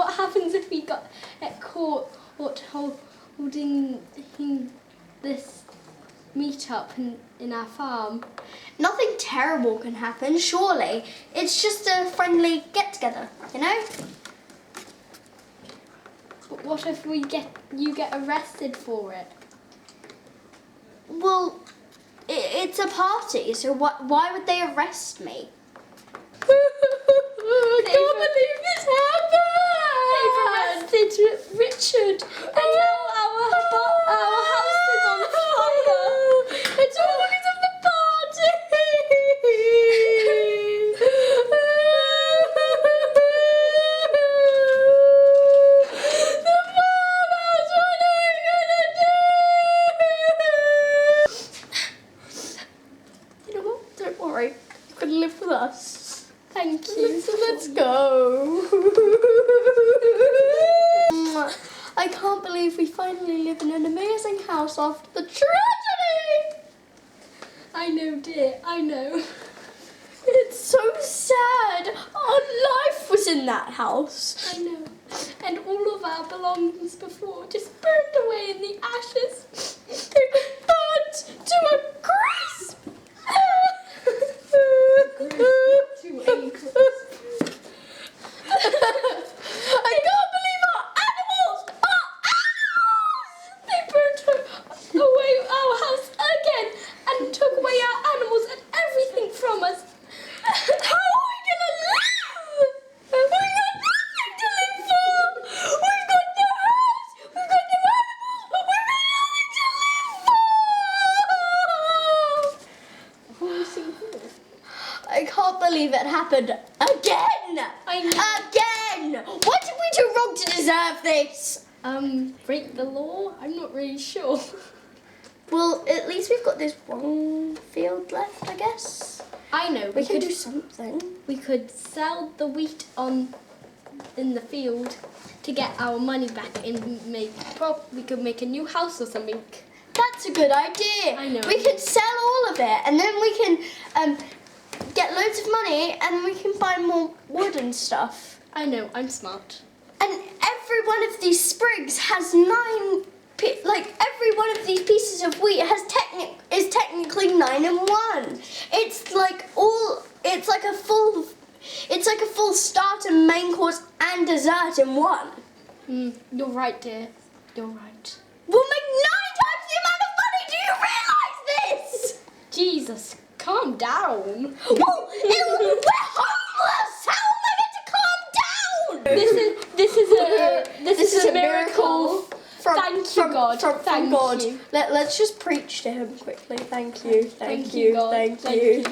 what happens if we get caught holding this meet-up in our farm? Nothing terrible can happen, surely. It's just a friendly get-together, you know? But what if you get arrested for it? Well, it's a party, so why would they arrest me? I can't believe this happened! They've arrested Richard, and now our house is on fire. It's all because of the party! The farmhouse, what are we gonna do? You know what? Don't worry. You can live with us. Thank you. So let's go. I can't believe we finally live in an amazing house after the tragedy. I know, dear, I know. It's so sad. Our life was in that house. I know. And all of our belongings before just burned away in the ashes. They were burnt to a crisp. I can't believe our animals! They burnt away our house again and took away our animals and everything from us. How are we gonna live? We've got nothing to live for! We've got no house! We've got no animals! We've got nothing to live for! I can't believe it happened again! I know. Again! What did we do wrong to deserve this? Break the law? I'm not really sure. Well, at least we've got this one field left, I guess. I know. We can do something. We could sell the wheat in the field to get our money back and we could make a new house or something. That's a good idea. I know. We could sell all of it and then we can get loads of money and we can buy more wood and stuff. I know, I'm smart. And every one of these sprigs has every one of these pieces of wheat is technically 9 in 1. It's like a full starter, main course and dessert in one. You're right, dear. You're right. We'll make 9 times the amount of money. Do you realise this? Jesus, calm down. Well, we're homeless. How am I meant to calm down? This is a miracle. Thank you, God. From God. You. Let's just preach to him quickly. Thank you. Thank you, God. Thank you.